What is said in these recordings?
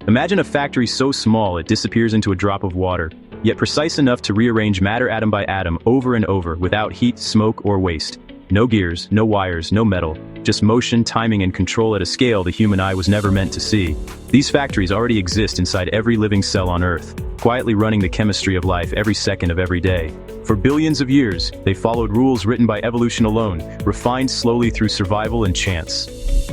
Imagine a factory so small it disappears into a drop of water, yet precise enough to rearrange matter atom by atom over and over without heat, smoke, or waste. No gears, no wires, no metal, just motion, timing, and control at a scale the human eye was never meant to see. These factories already exist inside every living cell on Earth, quietly running the chemistry of life every second of every day. For billions of years, they followed rules written by evolution alone, refined slowly through survival and chance.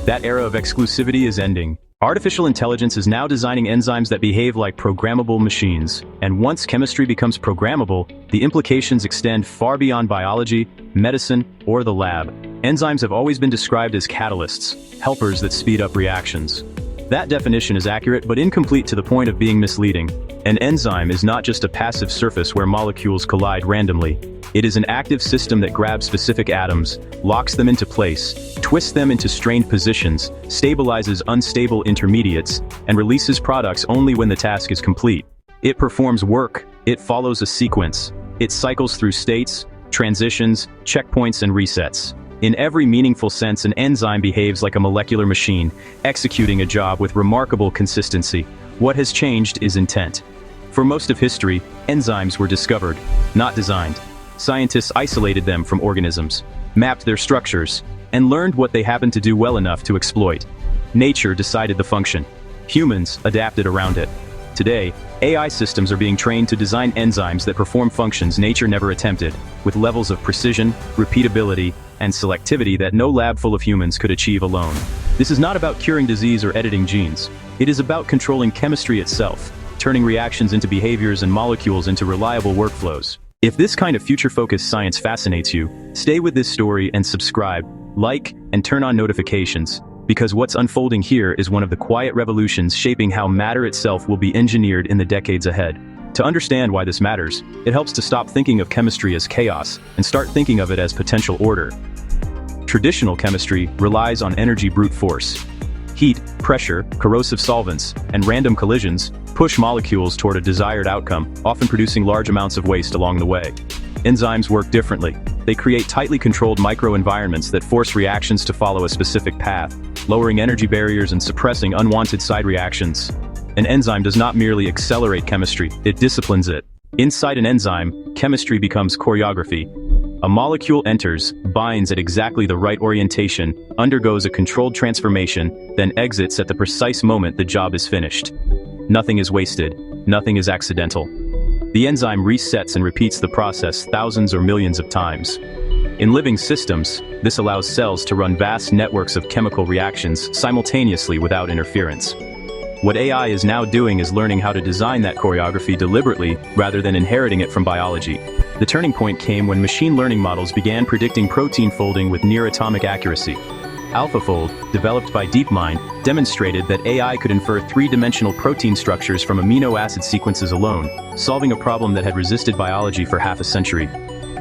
That era of exclusivity is ending. Artificial intelligence is now designing enzymes that behave like programmable machines. And once chemistry becomes programmable, the implications extend far beyond biology, medicine, or the lab. Enzymes have always been described as catalysts, helpers that speed up reactions. That definition is accurate but incomplete to the point of being misleading. An enzyme is not just a passive surface where molecules collide randomly. It is an active system that grabs specific atoms, locks them into place, twists them into strained positions, stabilizes unstable intermediates, and releases products only when the task is complete. It performs work, it follows a sequence. It cycles through states, transitions, checkpoints, and resets. In every meaningful sense, an enzyme behaves like a molecular machine, executing a job with remarkable consistency. What has changed is intent. For most of history, enzymes were discovered, not designed. Scientists isolated them from organisms, mapped their structures, and learned what they happened to do well enough to exploit. Nature decided the function. Humans adapted around it. Today, AI systems are being trained to design enzymes that perform functions nature never attempted, with levels of precision, repeatability, and selectivity that no lab full of humans could achieve alone. This is not about curing disease or editing genes. It is about controlling chemistry itself, turning reactions into behaviors and molecules into reliable workflows. If this kind of future-focused science fascinates you, stay with this story and subscribe, like, and turn on notifications, because what's unfolding here is one of the quiet revolutions shaping how matter itself will be engineered in the decades ahead. To understand why this matters, it helps to stop thinking of chemistry as chaos and start thinking of it as potential order. Traditional chemistry relies on energy brute force. Heat, pressure, corrosive solvents, and random collisions push molecules toward a desired outcome, often producing large amounts of waste along the way. Enzymes work differently. They create tightly controlled microenvironments that force reactions to follow a specific path, lowering energy barriers and suppressing unwanted side reactions. An enzyme does not merely accelerate chemistry, it disciplines it. Inside an enzyme, chemistry becomes choreography. A molecule enters, binds at exactly the right orientation, undergoes a controlled transformation, then exits at the precise moment the job is finished. Nothing is wasted, nothing is accidental. The enzyme resets and repeats the process thousands or millions of times. In living systems, this allows cells to run vast networks of chemical reactions simultaneously without interference. What AI is now doing is learning how to design that choreography deliberately rather than inheriting it from biology. The turning point came when machine learning models began predicting protein folding with near-atomic accuracy. AlphaFold, developed by DeepMind, demonstrated that AI could infer three-dimensional protein structures from amino acid sequences alone, solving a problem that had resisted biology for half a century.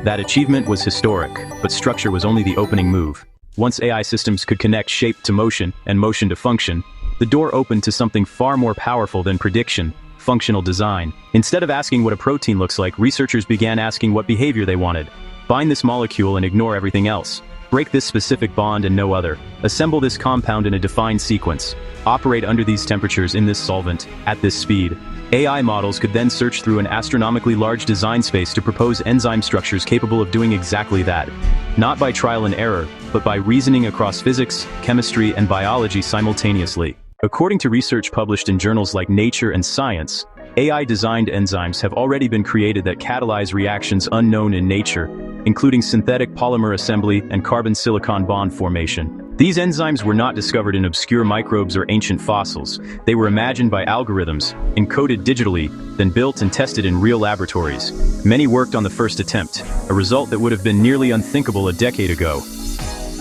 That achievement was historic, but structure was only the opening move. Once AI systems could connect shape to motion and motion to function, the door opened to something far more powerful than prediction: functional design. Instead of asking what a protein looks like, researchers began asking what behavior they wanted. Bind this molecule and ignore everything else. Break this specific bond and no other. Assemble this compound in a defined sequence. Operate under these temperatures in this solvent, at this speed. AI models could then search through an astronomically large design space to propose enzyme structures capable of doing exactly that. Not by trial and error, but by reasoning across physics, chemistry, and biology simultaneously. According to research published in journals like Nature and Science, AI-designed enzymes have already been created that catalyze reactions unknown in nature, including synthetic polymer assembly and carbon-silicon bond formation. These enzymes were not discovered in obscure microbes or ancient fossils. They were imagined by algorithms, encoded digitally, then built and tested in real laboratories. Many worked on the first attempt, a result that would have been nearly unthinkable a decade ago.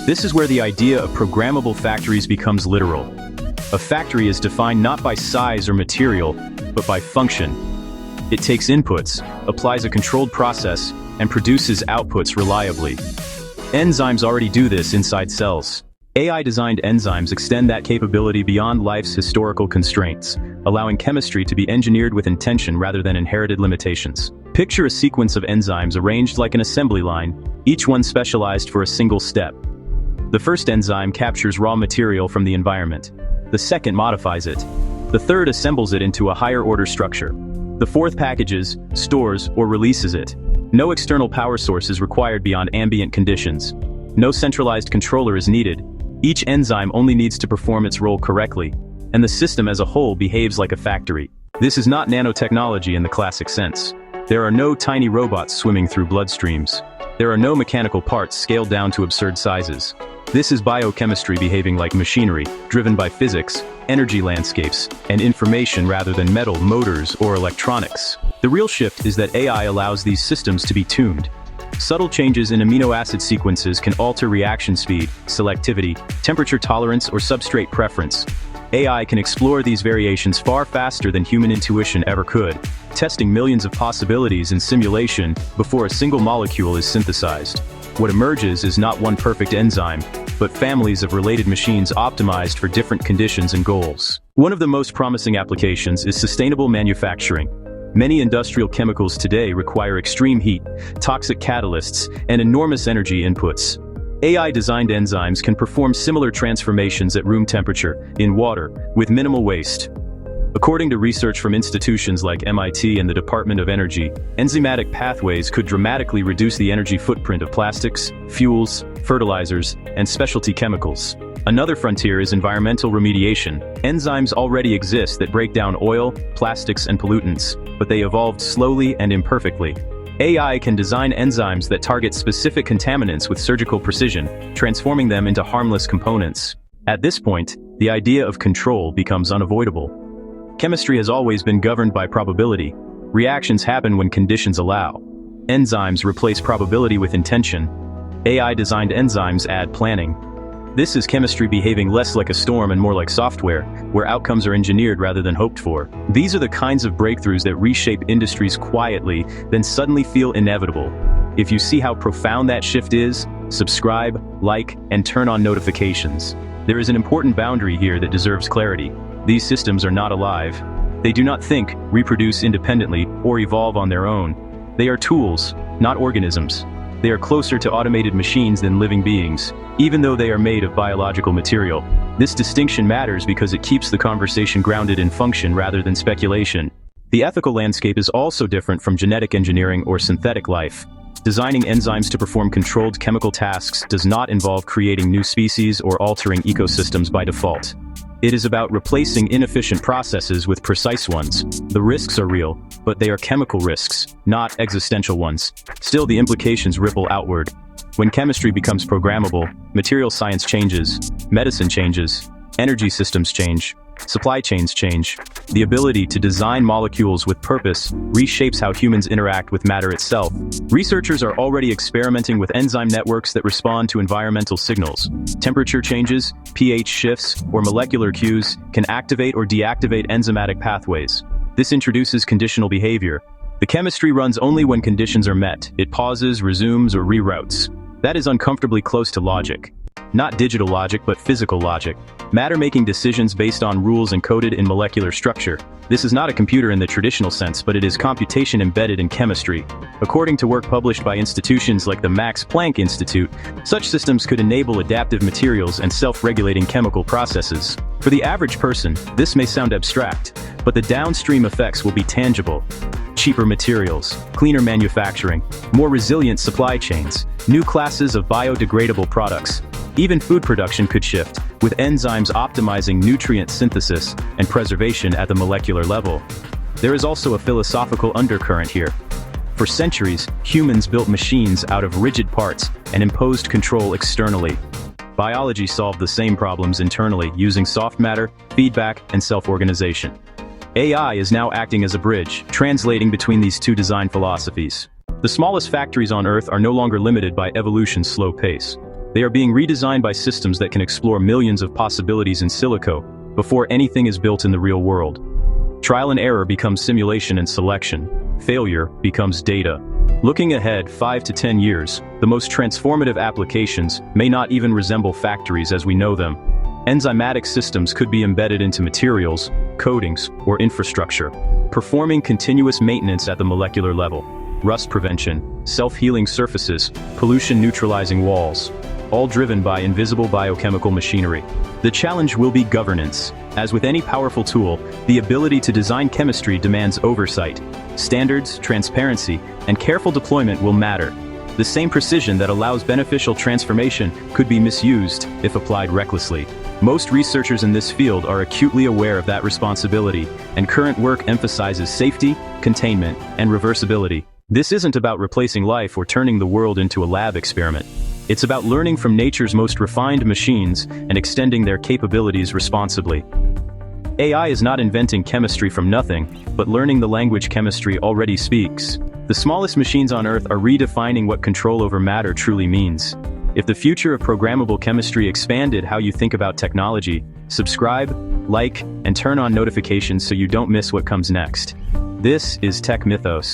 This is where the idea of programmable factories becomes literal. A factory is defined not by size or material, but by function. It takes inputs, applies a controlled process, and produces outputs reliably. Enzymes already do this inside cells. AI-designed enzymes extend that capability beyond life's historical constraints, allowing chemistry to be engineered with intention rather than inherited limitations. Picture a sequence of enzymes arranged like an assembly line, each one specialized for a single step. The first enzyme captures raw material from the environment. The second modifies it, The third assembles it into a higher-order structure. The fourth packages, stores, or releases it. No external power source is required beyond ambient conditions. No centralized controller is needed. Each enzyme only needs to perform its role correctly, and the system as a whole behaves like a factory. This is not nanotechnology in the classic sense. There are no tiny robots swimming through bloodstreams. There are no mechanical parts scaled down to absurd sizes. This is biochemistry behaving like machinery, driven by physics, energy landscapes, and information rather than metal, motors, or electronics. The real shift is that AI allows these systems to be tuned. Subtle changes in amino acid sequences can alter reaction speed, selectivity, temperature tolerance, or substrate preference. AI can explore these variations far faster than human intuition ever could, testing millions of possibilities in simulation before a single molecule is synthesized. What emerges is not one perfect enzyme, but families of related machines optimized for different conditions and goals. One of the most promising applications is sustainable manufacturing. Many industrial chemicals today require extreme heat, toxic catalysts, and enormous energy inputs. AI-designed enzymes can perform similar transformations at room temperature, in water, with minimal waste. According to research from institutions like MIT and the Department of Energy, enzymatic pathways could dramatically reduce the energy footprint of plastics, fuels, fertilizers, and specialty chemicals. Another frontier is environmental remediation. Enzymes already exist that break down oil, plastics, and pollutants, but they evolved slowly and imperfectly. AI can design enzymes that target specific contaminants with surgical precision, transforming them into harmless components. At this point, the idea of control becomes unavoidable. Chemistry has always been governed by probability. Reactions happen when conditions allow. Enzymes replace probability with intention. AI-designed enzymes add planning. This is chemistry behaving less like a storm and more like software, where outcomes are engineered rather than hoped for. These are the kinds of breakthroughs that reshape industries quietly, then suddenly feel inevitable. If you see how profound that shift is, subscribe, like, and turn on notifications. There is an important boundary here that deserves clarity. These systems are not alive. They do not think, reproduce independently, or evolve on their own. They are tools, not organisms. They are closer to automated machines than living beings, even though they are made of biological material. This distinction matters because it keeps the conversation grounded in function rather than speculation. The ethical landscape is also different from genetic engineering or synthetic life. Designing enzymes to perform controlled chemical tasks does not involve creating new species or altering ecosystems by default. It is about replacing inefficient processes with precise ones. The risks are real, but they are chemical risks, not existential ones. Still, the implications ripple outward. When chemistry becomes programmable, material science changes, medicine changes, energy systems change, supply chains change. The ability to design molecules with purpose reshapes how humans interact with matter itself. Researchers are already experimenting with enzyme networks that respond to environmental signals. Temperature changes, pH shifts, or molecular cues can activate or deactivate enzymatic pathways. This introduces conditional behavior. The chemistry runs only when conditions are met. It pauses, resumes, or reroutes. That is uncomfortably close to logic. Not digital logic, but physical logic. Matter making decisions based on rules encoded in molecular structure. This is not a computer in the traditional sense, but it is computation embedded in chemistry. According to work published by institutions like the Max Planck Institute, such systems could enable adaptive materials and self-regulating chemical processes. For the average person, this may sound abstract, but the downstream effects will be tangible. Cheaper materials, cleaner manufacturing, more resilient supply chains, new classes of biodegradable products. Even food production could shift, with enzymes optimizing nutrient synthesis and preservation at the molecular level. There is also a philosophical undercurrent here. For centuries, humans built machines out of rigid parts and imposed control externally. Biology solved the same problems internally using soft matter, feedback, and self-organization. AI is now acting as a bridge, translating between these two design philosophies. The smallest factories on Earth are no longer limited by evolution's slow pace. They are being redesigned by systems that can explore millions of possibilities in silico before anything is built in the real world. Trial and error becomes simulation and selection. Failure becomes data. Looking ahead 5 to 10 years, the most transformative applications may not even resemble factories as we know them. Enzymatic systems could be embedded into materials, coatings, or infrastructure, performing continuous maintenance at the molecular level. Rust prevention, self-healing surfaces, pollution-neutralizing walls. all driven by invisible biochemical machinery. The challenge will be governance. As with any powerful tool, the ability to design chemistry demands oversight. Standards, transparency, and careful deployment will matter. The same precision that allows beneficial transformation could be misused if applied recklessly. Most researchers in this field are acutely aware of that responsibility, and current work emphasizes safety, containment, and reversibility. This isn't about replacing life or turning the world into a lab experiment. It's about learning from nature's most refined machines and extending their capabilities responsibly. AI is not inventing chemistry from nothing, but learning the language chemistry already speaks. The smallest machines on Earth are redefining what control over matter truly means. If the future of programmable chemistry expanded how you think about technology, subscribe, like, and turn on notifications so you don't miss what comes next. This is Tech Mythos.